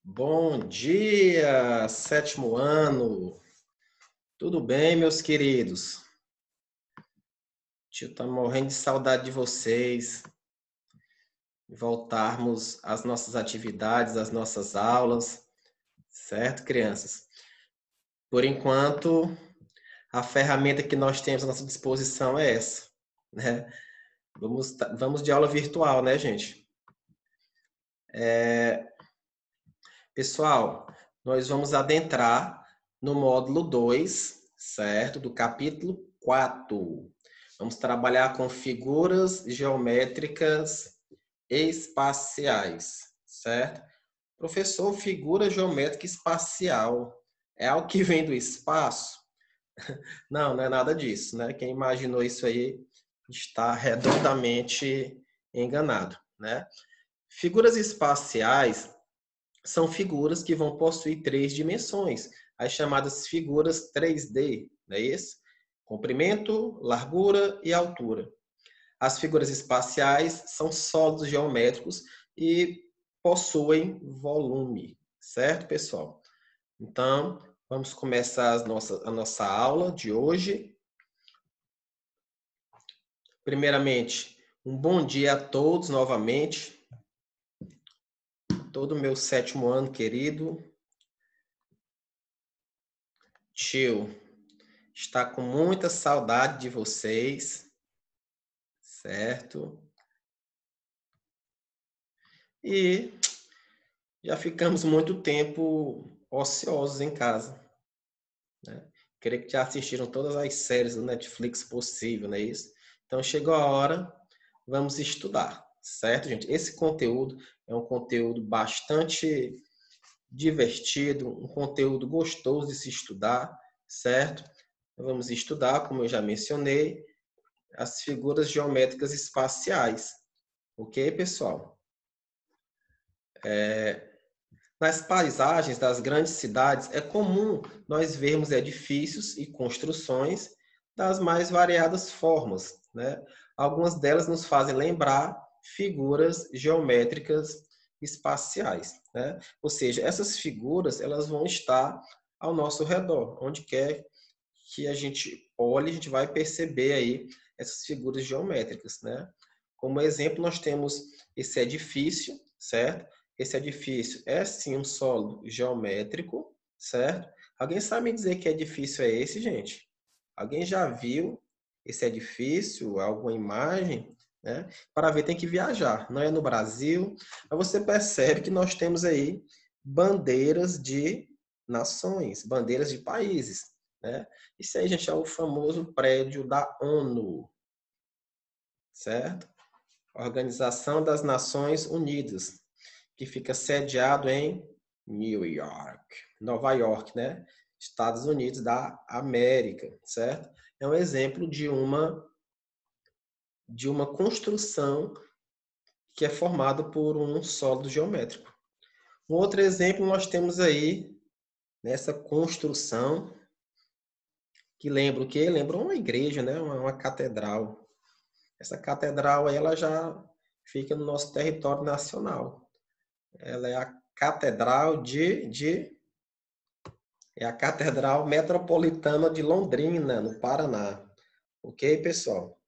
Bom dia, sétimo ano. Tudo bem, meus queridos? Tio tá morrendo de saudade de vocês. Voltarmos às nossas atividades, às nossas aulas, certo, crianças? Por enquanto, a ferramenta que nós temos à nossa disposição é essa, né? Vamos de aula virtual, né, gente? Pessoal, nós vamos adentrar no módulo 2, certo? Do capítulo 4. Vamos trabalhar com figuras geométricas espaciais, certo? Professor, figura geométrica espacial é algo que vem do espaço? Não, não é nada disso, né? Quem imaginou isso aí está redondamente enganado, né? Figuras espaciais são figuras que vão possuir três dimensões, as chamadas figuras 3D, não é isso? Comprimento, largura e altura. As figuras espaciais são sólidos geométricos e possuem volume, certo, pessoal? Então, vamos começar a nossa aula de hoje. Primeiramente, um bom dia a todos novamente. Todo o meu sétimo ano querido. Tio, está com muita saudade de vocês, certo? E já ficamos muito tempo ociosos em casa, né? Creio que já assistiram todas as séries do Netflix possível, não é isso? Então chegou a hora, vamos estudar, certo, gente? Esse conteúdo é um conteúdo bastante divertido, um conteúdo gostoso de se estudar, certo? Vamos estudar, como eu já mencionei, as figuras geométricas espaciais. Ok, pessoal? Nas paisagens das grandes cidades, é comum nós vermos edifícios e construções das mais variadas formas, né? Algumas delas nos fazem lembrar figuras geométricas espaciais, né? Ou seja, essas figuras elas vão estar ao nosso redor, onde quer que a gente olhe, a gente vai perceber aí essas figuras geométricas, né? Como exemplo, nós temos esse edifício, certo? Esse edifício é sim um sólido geométrico, certo? Alguém sabe me dizer que edifício é esse, gente? Alguém já viu esse edifício, alguma imagem, né? Para ver tem que viajar, não é no Brasil. Mas você percebe que nós temos aí bandeiras de nações, bandeiras de países, né? Isso aí, gente, é o famoso prédio da ONU, certo? Organização das Nações Unidas, que fica sediado em New York, Nova York, né? Estados Unidos da América, certo? É um exemplo de uma construção que é formada por um sólido geométrico. Um outro exemplo nós temos aí nessa construção que lembra o quê? Lembra uma igreja, né? Uma catedral. Essa catedral aí, ela já fica no nosso território nacional. Ela é a Catedral é a Catedral Metropolitana de Londrina, no Paraná. Ok, pessoal?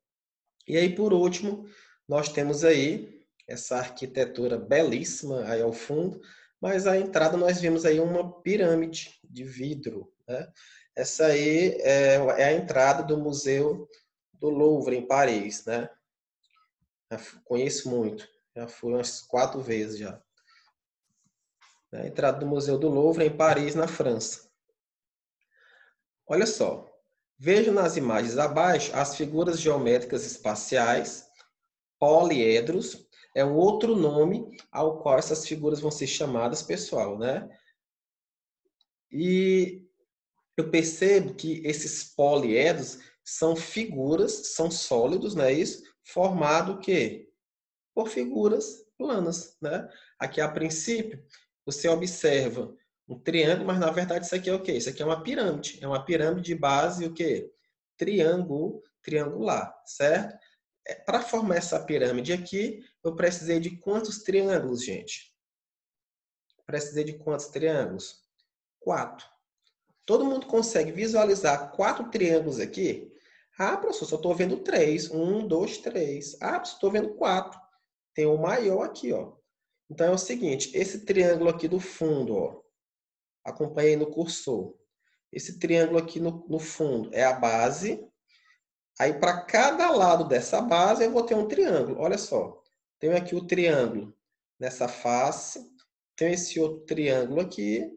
E aí, por último, nós temos aí essa arquitetura belíssima aí ao fundo, mas à entrada nós vemos aí uma pirâmide de vidro, né? Essa aí é a entrada do Museu do Louvre, em Paris, né? Conheço muito, já fui umas 4 vezes já. A entrada do Museu do Louvre, em Paris, na França. Olha só, veja nas imagens abaixo as figuras geométricas espaciais, poliedros, é um outro nome ao qual essas figuras vão ser chamadas, pessoal, né? E eu percebo que esses poliedros são figuras, são sólidos, não é isso? Formado o quê? Por figuras planas, né? Aqui, a princípio, você observa um triângulo, mas na verdade isso aqui é o quê? Isso aqui é uma pirâmide. É uma pirâmide de base o quê? Triangular, certo? Para formar essa pirâmide aqui, eu precisei de quantos triângulos, gente? Precisei de quantos triângulos? 4. Todo mundo consegue visualizar 4 triângulos aqui? Ah, professor, só estou vendo 3. 1, 2, 3. Ah, professor, estou vendo 4. Tem o maior aqui, ó. Então é o seguinte, esse triângulo aqui do fundo, ó, acompanhei no cursor. Esse triângulo aqui no fundo é a base. Aí para cada lado dessa base eu vou ter um triângulo. Olha só, tenho aqui o triângulo nessa face, tenho esse outro triângulo aqui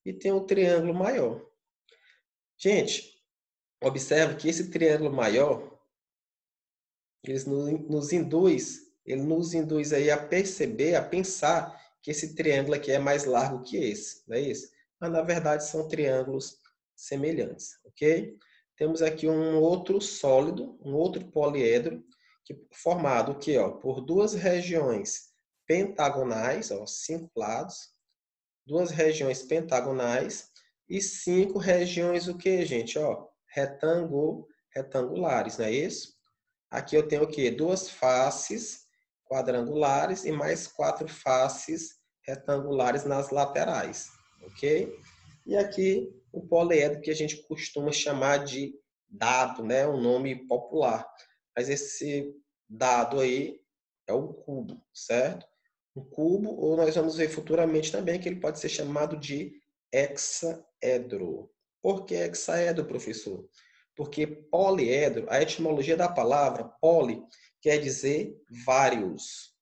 e tem um triângulo maior. Gente, observe que esse triângulo maior, ele nos induz aí a perceber, a pensar que esse triângulo aqui é mais largo que esse, não é isso? Mas na verdade são triângulos semelhantes, ok? Temos aqui um outro sólido, um outro poliedro, formado aqui, ó, por duas regiões pentagonais, ó, 5 lados, duas regiões pentagonais e 5 regiões o que, gente? Ó, retangulares, não é isso? Aqui eu tenho o quê? 2 faces quadrangulares e mais 4 faces retangulares nas laterais, ok? E aqui o poliedro que a gente costuma chamar de dado, né? Um nome popular. Mas esse dado aí é o cubo, certo? Um cubo, ou nós vamos ver futuramente também que ele pode ser chamado de hexaedro. Por que hexaedro, professor? Porque poliedro, a etimologia da palavra poli quer dizer vários.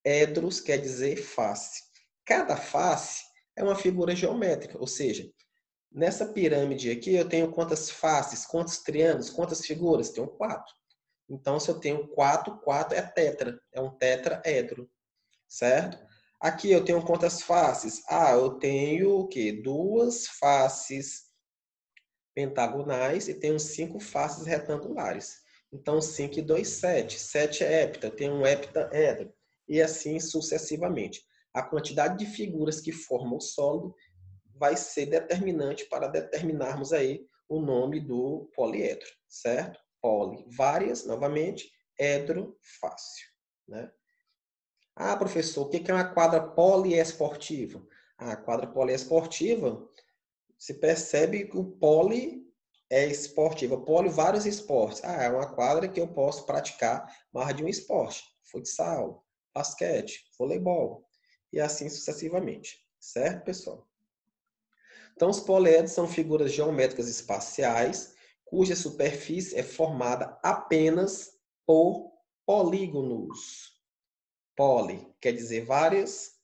Edros quer dizer face. Cada face é uma figura geométrica, ou seja, nessa pirâmide aqui eu tenho quantas faces, quantos triângulos, quantas figuras? Tenho 4. Então, se eu tenho 4, 4 é tetra, é um tetraedro, certo? Aqui eu tenho quantas faces? Ah, eu tenho o quê? 2 faces pentagonais e tenho 5 faces retangulares. Então, 5 e 2, 7. 7 é hepta, eu tenho um heptaedro. E assim sucessivamente. A quantidade de figuras que formam o sólido vai ser determinante para determinarmos aí o nome do poliedro, certo? Poli, várias, novamente, edro, fácil, né? Ah, professor, o que é uma quadra poliesportiva? A quadra poliesportiva, se percebe que o poli é esportiva. Poli, vários esportes. Ah, é uma quadra que eu posso praticar mais de um esporte. Futsal, basquete, voleibol. E assim sucessivamente. Certo, pessoal? Então, os poliedros são figuras geométricas espaciais cuja superfície é formada apenas por polígonos. Poli quer dizer várias,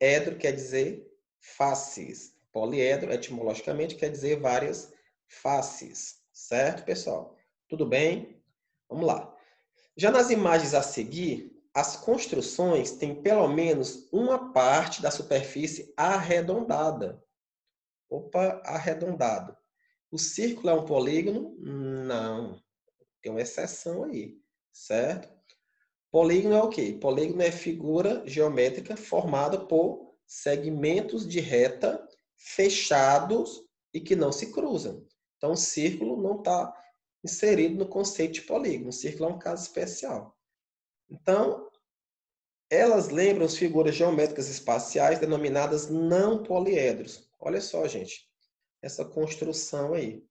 edro quer dizer faces. Poliedro, etimologicamente, quer dizer várias faces. Certo, pessoal? Tudo bem? Vamos lá. Já nas imagens a seguir, as construções têm pelo menos uma parte da superfície arredondada. Opa, arredondado. O círculo é um polígono? Não. Tem uma exceção aí, certo? Polígono é o quê? Polígono é figura geométrica formada por segmentos de reta fechados e que não se cruzam. Então, o círculo não está inserido no conceito de polígono. O círculo é um caso especial. Então, elas lembram as figuras geométricas espaciais denominadas não poliedros. Olha só, gente, essa construção aí.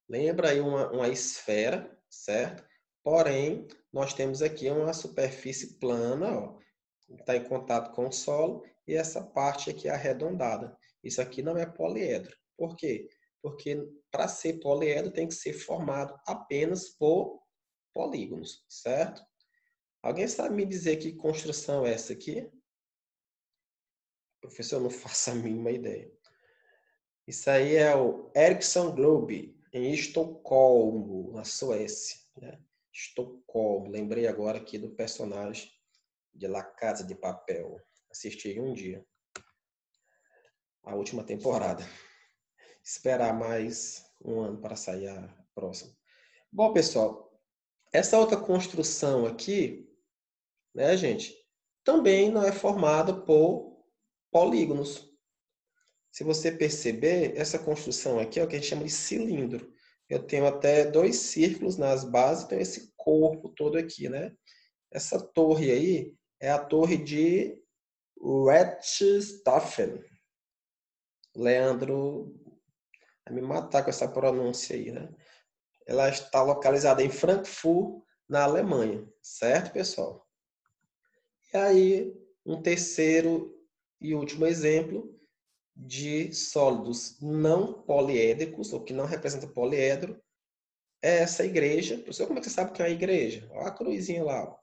Lembra aí uma esfera, certo? Porém, nós temos aqui uma superfície plana, ó, que está em contato com o solo, e essa parte aqui é arredondada. Isso aqui não é poliedro. Por quê? Porque para ser poliedro tem que ser formado apenas por polígonos, certo? Alguém sabe me dizer que construção é essa aqui? Professor, eu não faço a mínima ideia. Isso aí é o Ericsson Globe, em Estocolmo, na Suécia. Né? Estocolmo. Lembrei agora aqui do personagem de La Casa de Papel. Assisti um dia. A última temporada. Esperar mais um ano para sair a próxima. Bom, pessoal, essa outra construção aqui, né, gente, também não é formada por polígonos. Se você perceber, essa construção aqui é o que a gente chama de cilindro. Eu tenho até 2 círculos nas bases, então esse corpo todo aqui, né? Essa torre aí é a torre de Richthofen. Leandro vai me matar com essa pronúncia aí, né? Ela está localizada em Frankfurt, na Alemanha. Certo, pessoal? E aí, um terceiro e último exemplo de sólidos não poliédricos, ou que não representa poliedro, é essa igreja. Professor, como é que você sabe que é uma igreja? Olha a cruzinha lá. Ó.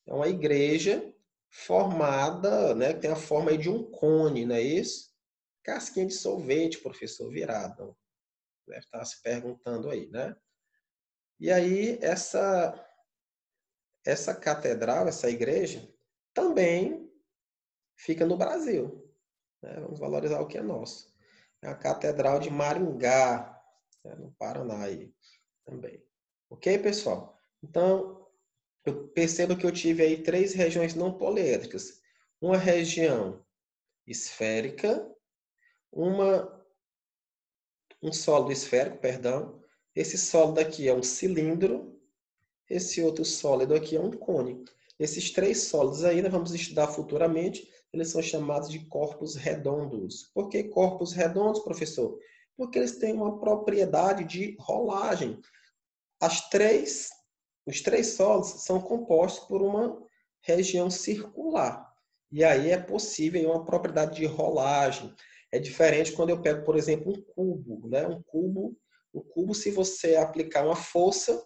É uma igreja formada, né, que tem a forma aí de um cone, não é isso? Casquinha de sorvete, professor, virado. Deve estar se perguntando aí, né? E aí, essa catedral, essa igreja, também fica no Brasil. Né? Vamos valorizar o que é nosso. É a Catedral de Maringá, né? No Paraná aí também. Ok, pessoal? Então, eu percebo que eu tive aí 3 regiões não poliédricas. Uma região esférica, um sólido esférico, perdão. Esse sólido aqui é um cilindro, esse outro sólido aqui é um cone. Esses 3 sólidos aí nós vamos estudar futuramente, eles são chamados de corpos redondos. Por que corpos redondos, professor? Porque eles têm uma propriedade de rolagem. Os 3 sólidos são compostos por uma região circular. E aí é possível uma propriedade de rolagem. É diferente quando eu pego, por exemplo, um cubo. Né? Um cubo, se você aplicar uma força,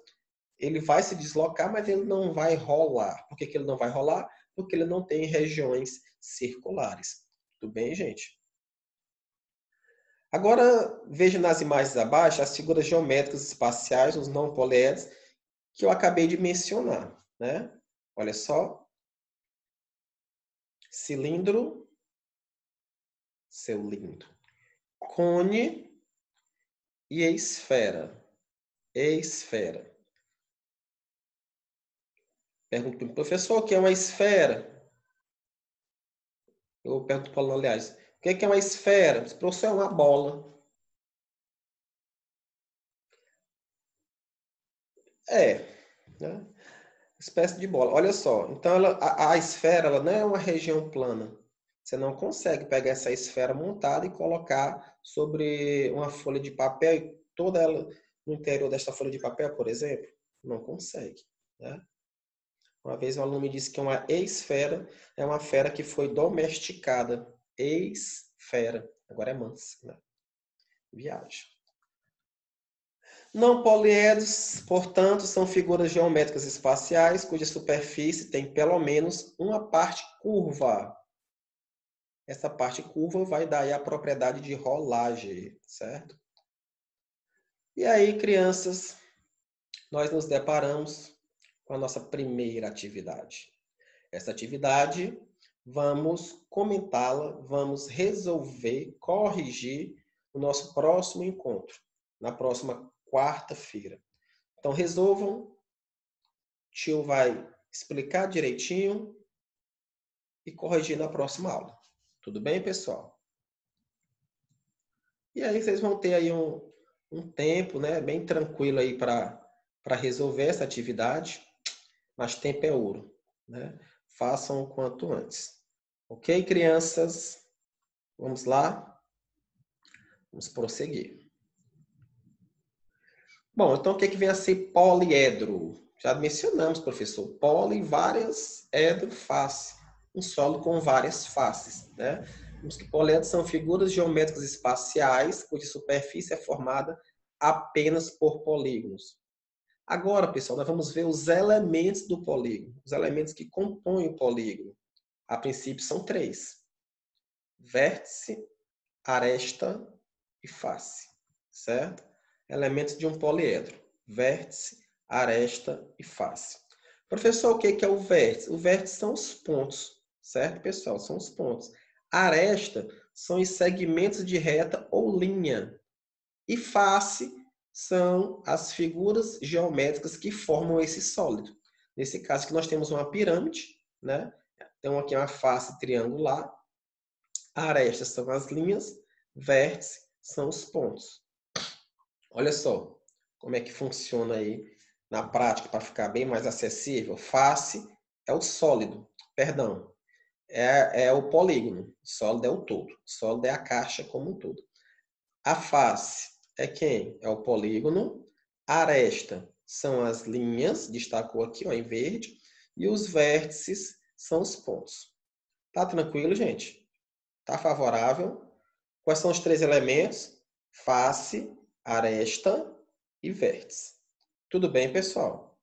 ele vai se deslocar, mas ele não vai rolar. Por que ele não vai rolar? Porque ele não tem regiões circulares. Tudo bem, gente? Agora, veja nas imagens abaixo as figuras geométricas espaciais, os não poliédricos, que eu acabei de mencionar. Né? Olha só. Cilindro, seu lindo. Cone e esfera. Esfera. Pergunto para o professor o que é uma esfera. Eu pergunto para o aluno, aliás, o que é uma esfera? O professor, é uma bola. É, né? Espécie de bola. Olha só, então a esfera ela não é uma região plana. Você não consegue pegar essa esfera montada e colocar sobre uma folha de papel e toda ela no interior desta folha de papel, por exemplo. Não consegue. Né? Uma vez um aluno me disse que uma esfera é uma fera que foi domesticada. Esfera. Agora é mansa. Né? Viagem. Não poliedros, portanto, são figuras geométricas espaciais cuja superfície tem pelo menos uma parte curva. Essa parte curva vai dar aí a propriedade de rolagem, certo? E aí, crianças, nós nos deparamos com a nossa primeira atividade. Essa atividade, vamos comentá-la, vamos resolver, corrigir no nosso próximo encontro, na próxima quarta-feira. Então, resolvam. O tio vai explicar direitinho e corrigir na próxima aula. Tudo bem, pessoal? E aí vocês vão ter aí um tempo, né, bem tranquilo aí para resolver essa atividade, mas tempo é ouro, né? Façam o quanto antes. Ok, crianças? Vamos lá? Vamos prosseguir. Bom, então o que vem a ser poliedro? Já mencionamos, professor. Poli, várias, edro, face. Um sólido com várias faces. Né? Vimos que poliedros são figuras geométricas espaciais cuja superfície é formada apenas por polígonos. Agora, pessoal, nós vamos ver os elementos do polígono. Os elementos que compõem o polígono. A princípio são 3. Vértice, aresta e face. Certo? Elementos de um poliedro: vértice, aresta e face. Professor, o que é o vértice? O vértice são os pontos, certo, pessoal? São os pontos. Aresta são os segmentos de reta ou linha. E face são as figuras geométricas que formam esse sólido. Nesse caso aqui nós temos uma pirâmide, né? Então aqui é uma face triangular. Arestas são as linhas, vértice são os pontos. Olha só como é que funciona aí na prática para ficar bem mais acessível. Face é o sólido, perdão. é o polígono. Sólido é o todo. Sólido é a caixa como um todo. A face é quem? É o polígono. A aresta são as linhas, destacou aqui ó, em verde. E os vértices são os pontos. Tá tranquilo, gente? Tá favorável? Quais são os 3 elementos? Face, aresta e vértice. Tudo bem, pessoal?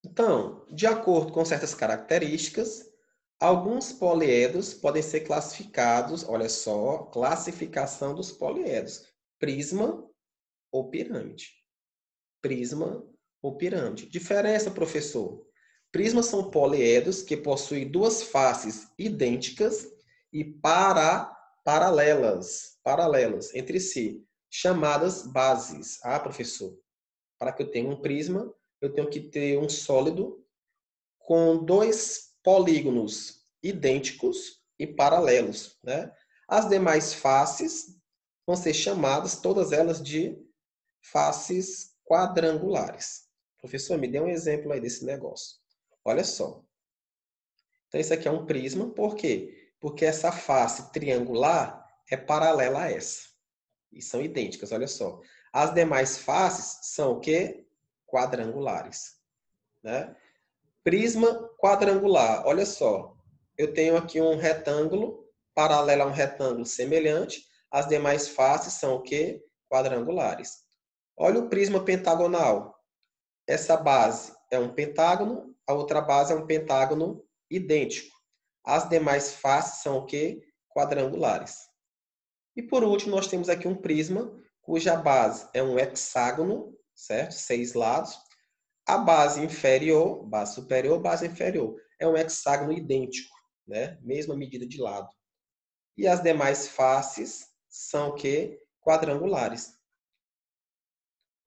Então, de acordo com certas características, alguns poliedros podem ser classificados, olha só, classificação dos poliedros, prisma ou pirâmide. Prisma ou pirâmide. Diferença, professor? Prismas são poliedros que possuem duas faces idênticas e paralelas entre si, chamadas bases. Ah, professor, para que eu tenha um prisma, eu tenho que ter um sólido com dois polígonos idênticos e paralelos, né? As demais faces vão ser chamadas, todas elas, de faces quadrangulares. Professor, me dê um exemplo aí desse negócio. Olha só. Então, isso aqui é um prisma. Por quê? Porque essa face triangular é paralela a essa. E são idênticas, olha só. As demais faces são o quê? Quadrangulares. Né? Prisma quadrangular. Olha só. Eu tenho aqui um retângulo paralelo a um retângulo semelhante. As demais faces são o quê? Quadrangulares. Olha o prisma pentagonal. Essa base é um pentágono, a outra base é um pentágono idêntico. As demais faces são o quê? Quadrangulares. E por último, nós temos aqui um prisma, cuja base é um hexágono, certo? 6 lados. A base inferior, base superior, base inferior, é um hexágono idêntico, né? Mesma medida de lado. E as demais faces são o quê? Quadrangulares.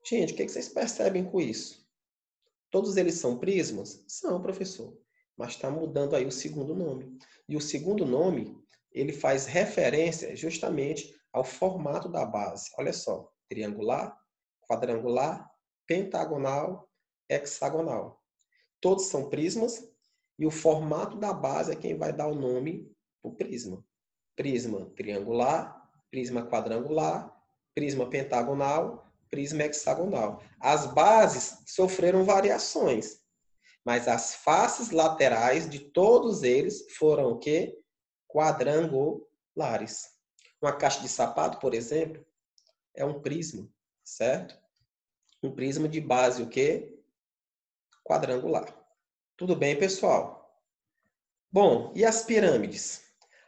Gente, o que vocês percebem com isso? Todos eles são prismas? São, professor. Mas está mudando aí o segundo nome. E o segundo nome, ele faz referência justamente ao formato da base. Olha só, triangular, quadrangular, pentagonal, hexagonal. Todos são prismas e o formato da base é quem vai dar o nome para o prisma. Prisma triangular, prisma quadrangular, prisma pentagonal, prisma hexagonal. As bases sofreram variações, mas as faces laterais de todos eles foram o quê? Quadrangulares. Uma caixa de sapato, por exemplo, é um prisma, certo? Um prisma de base o quê? Quadrangular. Tudo bem, pessoal? Bom, e as pirâmides?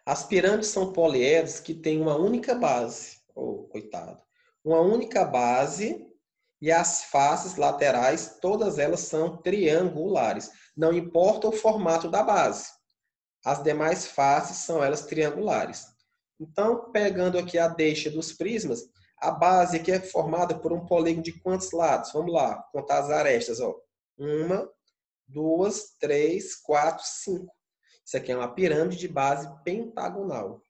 As pirâmides são poliedros que têm uma única base. Oh, coitado. Uma única base e as faces laterais, todas elas são triangulares. Não importa o formato da base. As demais faces são elas triangulares. Então, pegando aqui a deixa dos prismas, a base aqui é formada por um polígono de quantos lados? Vamos lá, contar as arestas. Ó. 1, 2, 3, 4, 5. Isso aqui é uma pirâmide de base pentagonal.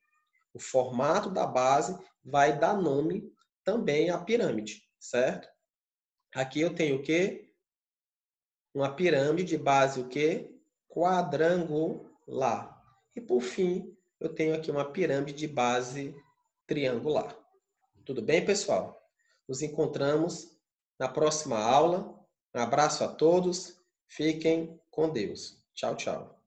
O formato da base vai dar nome também à pirâmide, certo? Aqui eu tenho o quê? Uma pirâmide de base o quê? Quadrangular. E por fim, eu tenho aqui uma pirâmide de base triangular. Tudo bem, pessoal? Nos encontramos na próxima aula. Um abraço a todos. Fiquem com Deus. Tchau, tchau.